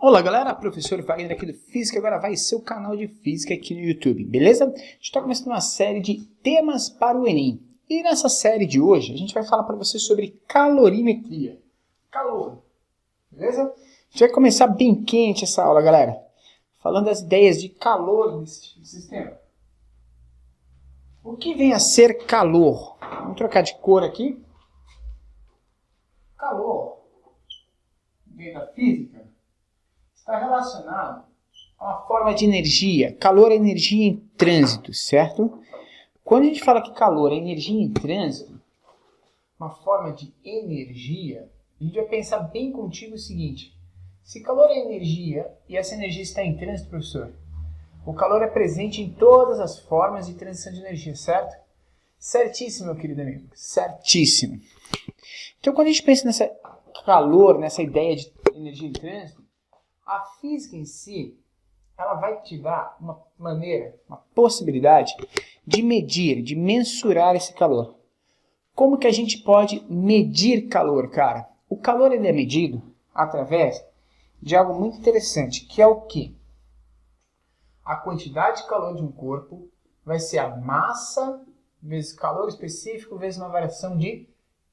Olá galera, professor Wagner aqui do Física, agora vai ser o canal de Física aqui no YouTube, beleza? A gente está começando uma série de temas para o Enem. E nessa série de hoje a gente vai falar para você sobre calorimetria, calor, beleza? A gente vai começar bem quente essa aula, galera, falando das ideias de calor nesse sistema. O que vem a ser calor? Vamos trocar de cor aqui. Calor vem da física. Está relacionado a uma forma de energia. Calor é energia em trânsito, certo? Quando a gente fala que calor é energia em trânsito, uma forma de energia, a gente vai pensar bem contigo o seguinte. Se calor é energia e essa energia está em trânsito, professor, o calor é presente em todas as formas de transição de energia, certo? Certíssimo, meu querido amigo. Certíssimo. Então, quando a gente pensa nessa calor, nessa ideia de energia em trânsito, a física em si, ela vai te dar uma maneira, uma possibilidade de medir, de mensurar esse calor. Como que a gente pode medir calor, cara? O calor ele é medido através de algo muito interessante, que é o quê? A quantidade de calor de um corpo vai ser a massa vezes calor específico vezes uma variação de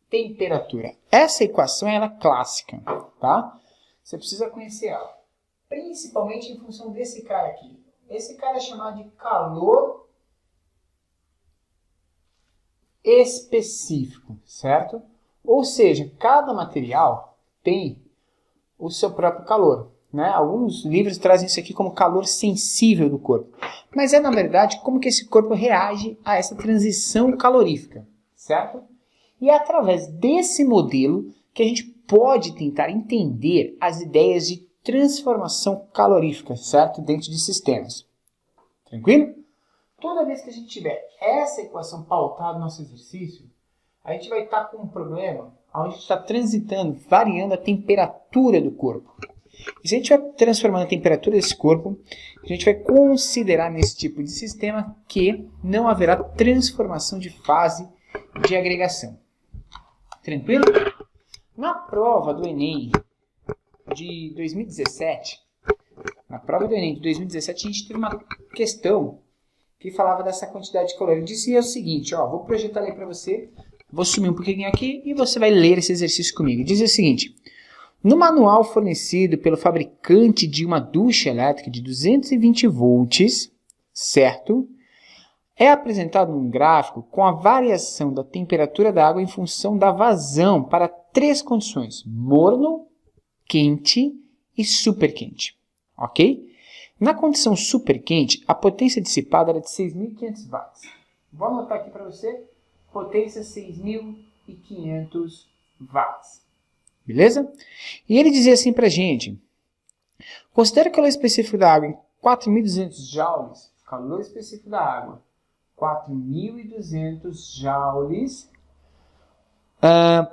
temperatura. Essa equação ela é clássica, tá? Você precisa conhecer ela. Principalmente em função desse cara aqui. Esse cara é chamado de calor específico, certo? Ou seja, cada material tem o seu próprio calor, né? Alguns livros trazem isso aqui como calor sensível do corpo. Mas é, na verdade, como que esse corpo reage a essa transição calorífica, certo? E é através desse modelo que a gente pode tentar entender as ideias de transformação calorífica, certo? Dentro de sistemas. Tranquilo? Toda vez que a gente tiver essa equação pautada no nosso exercício, a gente vai estar com um problema onde a gente está transitando, variando a temperatura do corpo. E se a gente vai transformando a temperatura desse corpo, a gente vai considerar nesse tipo de sistema que não haverá transformação de fase de agregação. Tranquilo? Na prova do Enem de 2017, a gente teve uma questão que falava dessa quantidade de calor. Ele dizia o seguinte, ó, vou projetar ali para você, vou sumir um pouquinho aqui e você vai ler esse exercício comigo. Dizia o seguinte, no manual fornecido pelo fabricante de uma ducha elétrica de 220 volts, certo? É apresentado um gráfico com a variação da temperatura da água em função da vazão para três condições, morno, quente e super quente, ok? Na condição super quente, a potência dissipada era de 6.500 watts. Vou anotar aqui para você, potência 6.500 watts. Beleza? E ele dizia assim para a gente, considera o calor específico da água em 4.200 joules, calor específico da água, 4.200 joules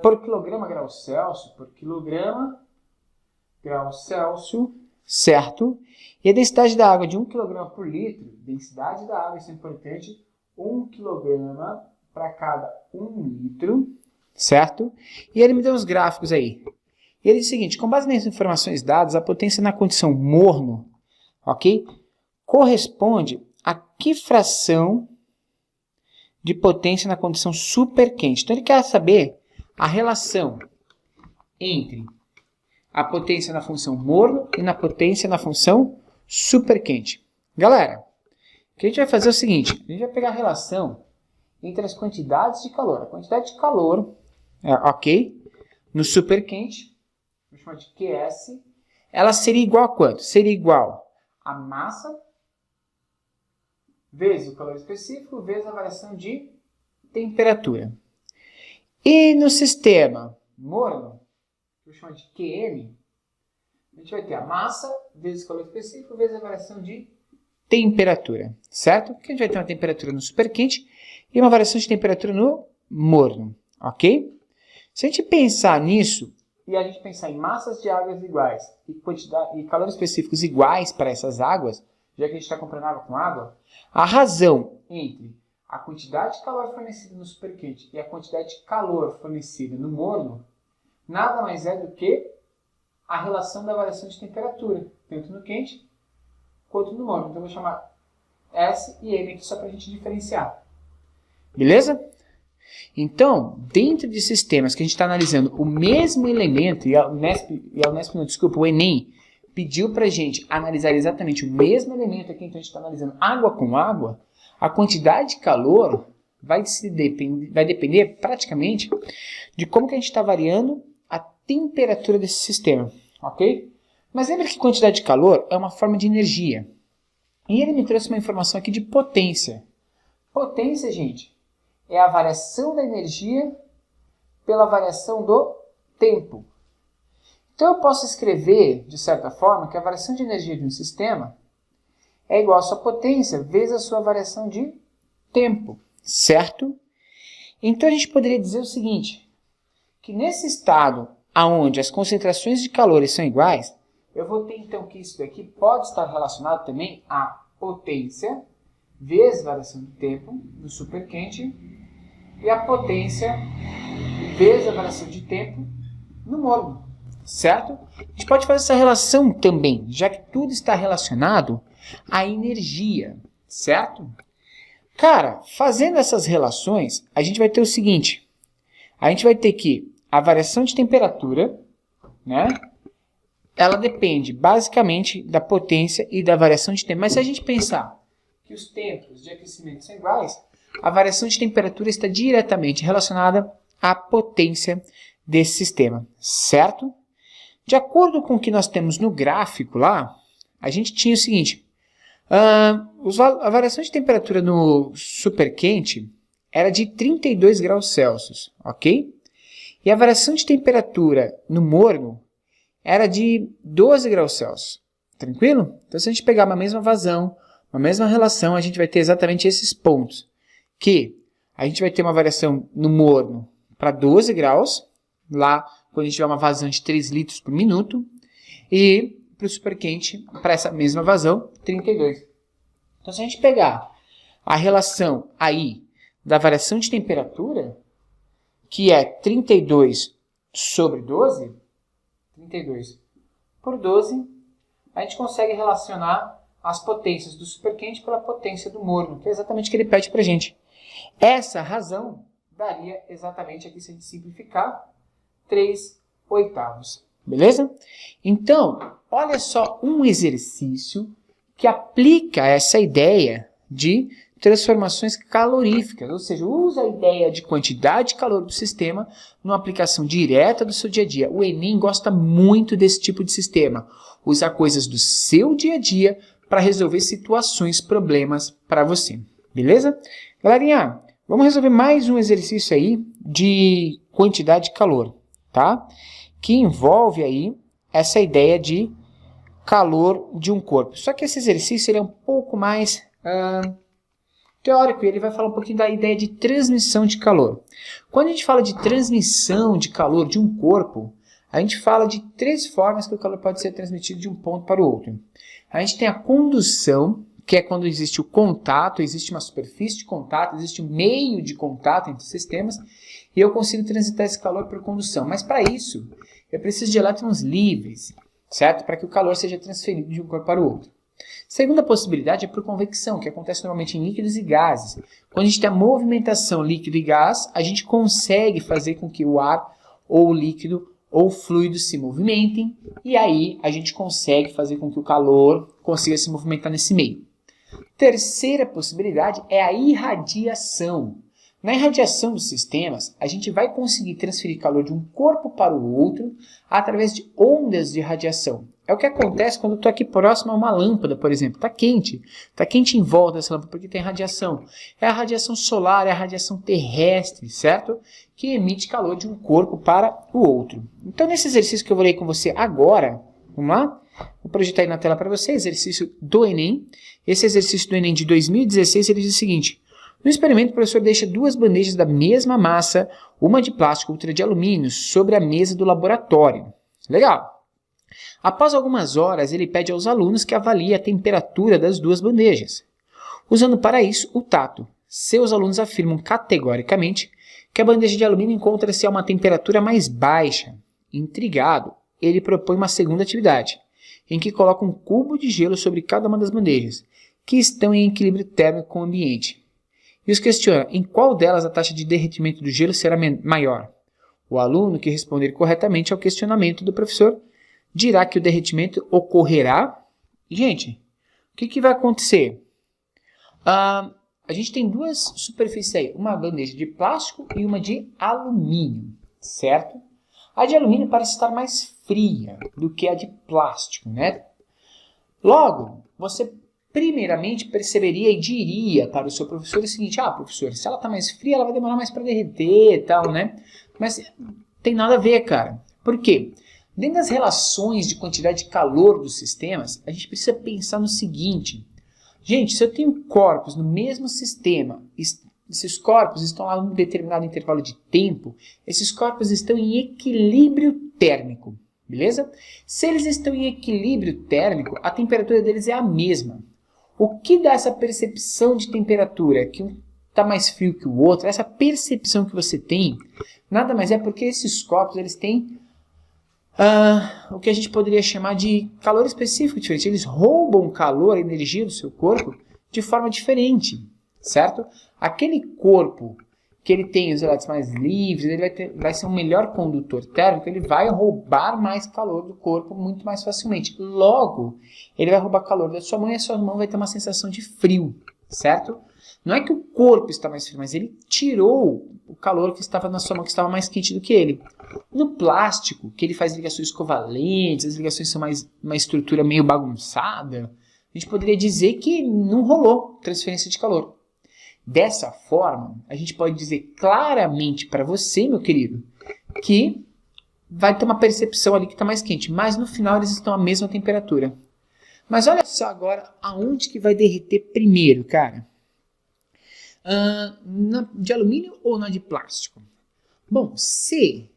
por quilograma grau Celsius, grau Celsius, certo? E a densidade da água de 1 kg por litro, densidade da água, isso é importante, 1 kg para cada 1 litro, certo? E ele me deu os gráficos aí. E ele diz o seguinte, com base nas informações dadas, a potência na condição morno, ok? Corresponde a que fração de potência na condição super quente? Então ele quer saber a relação entre a potência na função morno e na potência na função super quente. Galera, o que a gente vai fazer é o seguinte, a gente vai pegar a relação entre as quantidades de calor. A quantidade de calor, ok, no super quente, vou chamar de QS, ela seria igual a quanto? Seria igual a massa vezes o calor específico vezes a variação de temperatura. E no sistema morno, que eu chamo de QM, a gente vai ter a massa vezes o calor específico vezes a variação de temperatura, certo? Porque a gente vai ter uma temperatura no superquente e uma variação de temperatura no morno, ok? Se a gente pensar nisso e a gente pensar em massas de águas iguais e calor específicos iguais para essas águas, já que a gente está comparando água com água, a razão entre a quantidade de calor fornecida no superquente e a quantidade de calor fornecida no morno nada mais é do que a relação da variação de temperatura, tanto no quente quanto no morno. Então eu vou chamar S e N aqui só para a gente diferenciar. Beleza? Então, dentro de sistemas que a gente está analisando o mesmo elemento, o Enem pediu para a gente analisar exatamente o mesmo elemento aqui, então a gente está analisando água com água, a quantidade de calor vai depender praticamente de como que a gente está variando a temperatura desse sistema, ok? Mas lembra que quantidade de calor é uma forma de energia. E ele me trouxe uma informação aqui de potência. Potência, gente, é a variação da energia pela variação do tempo. Então eu posso escrever, de certa forma, que a variação de energia de um sistema é igual à sua potência vezes a sua variação de tempo, certo? Então a gente poderia dizer o seguinte, que nesse estado onde as concentrações de calores são iguais, eu vou ter então que isso daqui pode estar relacionado também à potência vezes variação de tempo no superquente e a potência vezes a variação de tempo no morno, certo? A gente pode fazer essa relação também, já que tudo está relacionado à energia, certo? Cara, fazendo essas relações, a gente vai ter o seguinte, a gente vai ter que a variação de temperatura, né? Ela depende basicamente da potência e da variação de tempo. Mas se a gente pensar que os tempos de aquecimento são iguais, a variação de temperatura está diretamente relacionada à potência desse sistema, certo? De acordo com o que nós temos no gráfico lá, a gente tinha o seguinte, a variação de temperatura no superquente era de 32 graus Celsius, ok? E a variação de temperatura no morno era de 12 graus Celsius. Tranquilo? Então, se a gente pegar uma mesma vazão, uma mesma relação, a gente vai ter exatamente esses pontos. Que a gente vai ter uma variação no morno para 12 graus, lá quando a gente tiver uma vazão de 3 litros por minuto, e para o superquente, para essa mesma vazão, 32. Então, se a gente pegar a relação aí da variação de temperatura, que é 32 sobre 12, 32 por 12, a gente consegue relacionar as potências do superquente pela potência do morno, que é exatamente o que ele pede para a gente. Essa razão daria exatamente aqui, se a gente simplificar, 3/8. Beleza? Então, olha só um exercício que aplica essa ideia de transformações caloríficas, ou seja, usa a ideia de quantidade de calor do sistema numa aplicação direta do seu dia a dia. O Enem gosta muito desse tipo de sistema. Usa coisas do seu dia a dia para resolver situações, problemas para você. Beleza? Galerinha, vamos resolver mais um exercício aí de quantidade de calor, tá? Que envolve aí essa ideia de calor de um corpo. Só que esse exercício ele é um pouco mais teórico, ele vai falar um pouquinho da ideia de transmissão de calor. Quando a gente fala de transmissão de calor de um corpo, a gente fala de 3 formas que o calor pode ser transmitido de um ponto para o outro. A gente tem a condução, que é quando existe o contato, existe uma superfície de contato, existe um meio de contato entre sistemas, e eu consigo transitar esse calor por condução. Mas para isso, eu preciso de elétrons livres, certo? Para que o calor seja transferido de um corpo para o outro. Segunda possibilidade é por convecção, que acontece normalmente em líquidos e gases. Quando a gente tem a movimentação líquido e gás, a gente consegue fazer com que o ar, ou o líquido, ou o fluido se movimentem, e aí a gente consegue fazer com que o calor consiga se movimentar nesse meio. Terceira possibilidade é a irradiação. Na irradiação dos sistemas, a gente vai conseguir transferir calor de um corpo para o outro através de ondas de radiação. É o que acontece quando eu estou aqui próximo a uma lâmpada, por exemplo. Está quente em volta dessa lâmpada porque tem radiação. É a radiação solar, é a radiação terrestre, certo? Que emite calor de um corpo para o outro. Então, nesse exercício que eu vou ler com você agora, vamos lá? Vou projetar aí na tela para você, exercício do Enem. Esse exercício do Enem de 2016, ele diz o seguinte: no experimento, o professor deixa 2 bandejas da mesma massa, uma de plástico, outra de alumínio, sobre a mesa do laboratório. Legal! Após algumas horas, ele pede aos alunos que avaliem a temperatura das 2 bandejas, usando para isso o tato. Seus alunos afirmam categoricamente que a bandeja de alumínio encontra-se a uma temperatura mais baixa. Intrigado, ele propõe uma segunda atividade, em que coloca um cubo de gelo sobre cada uma das bandejas, que estão em equilíbrio térmico com o ambiente. E os questiona em qual delas a taxa de derretimento do gelo será maior. O aluno que responder corretamente ao questionamento do professor dirá que o derretimento ocorrerá. Gente, o que vai acontecer? A gente tem duas superfícies aí, uma bandeja de plástico e uma de alumínio, certo? A de alumínio parece estar mais fria do que a de plástico, né? Logo, você primeiramente perceberia e diria para o seu professor o seguinte: professor, se ela está mais fria, ela vai demorar mais para derreter e tal, né? Mas tem nada a ver, cara. Por quê? Dentro das relações de quantidade de calor dos sistemas, a gente precisa pensar no seguinte. Gente, se eu tenho corpos no mesmo sistema, esses corpos estão lá em um determinado intervalo de tempo, esses corpos estão em equilíbrio térmico, beleza? Se eles estão em equilíbrio térmico, a temperatura deles é a mesma. O que dá essa percepção de temperatura, que um está mais frio que o outro, essa percepção que você tem, nada mais é porque esses corpos eles têm o que a gente poderia chamar de calor específico diferente. Eles roubam calor, energia do seu corpo de forma diferente, certo? Aquele corpo que ele tem os elétrons mais livres, ele vai ser um melhor condutor térmico, ele vai roubar mais calor do corpo muito mais facilmente. Logo, ele vai roubar calor da sua mão e a sua mão vai ter uma sensação de frio, certo? Não é que o corpo está mais frio, mas ele tirou o calor que estava na sua mão, que estava mais quente do que ele. No plástico, que ele faz ligações covalentes, as ligações são uma estrutura meio bagunçada, a gente poderia dizer que não rolou transferência de calor. Dessa forma, a gente pode dizer claramente para você, meu querido, que vai ter uma percepção ali que está mais quente, mas no final eles estão à mesma temperatura. Mas olha só agora aonde que vai derreter primeiro, cara. Na de alumínio ou na de plástico? Bom, se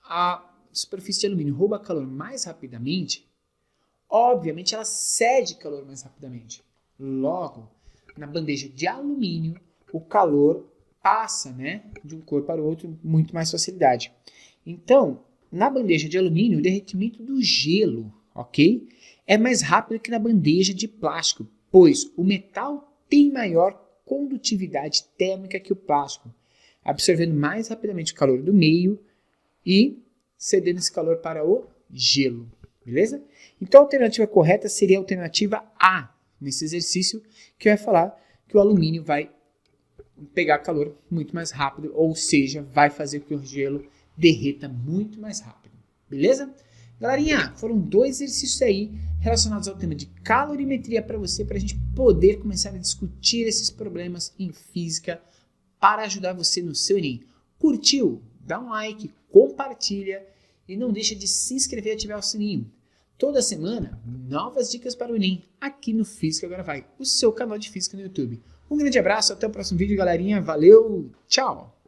a superfície de alumínio rouba calor mais rapidamente, obviamente ela cede calor mais rapidamente. Logo, na bandeja de alumínio, o calor passa, né, de um corpo para o outro com muito mais facilidade. Então, na bandeja de alumínio, o derretimento do gelo, ok, é mais rápido que na bandeja de plástico, pois o metal tem maior condutividade térmica que o plástico, absorvendo mais rapidamente o calor do meio e cedendo esse calor para o gelo, beleza? Então a alternativa correta seria a alternativa A, nesse exercício, que vai falar que o alumínio vai pegar calor muito mais rápido, ou seja, vai fazer com que o gelo derreta muito mais rápido, beleza? Galerinha, foram 2 exercícios aí relacionados ao tema de calorimetria para você, para a gente poder começar a discutir esses problemas em física para ajudar você no seu Enem. Curtiu? Dá um like, compartilha e não deixa de se inscrever e ativar o sininho. Toda semana, novas dicas para o Enem aqui no Física Agora Vai, o seu canal de física no YouTube. Um grande abraço, até o próximo vídeo, galerinha. Valeu, tchau!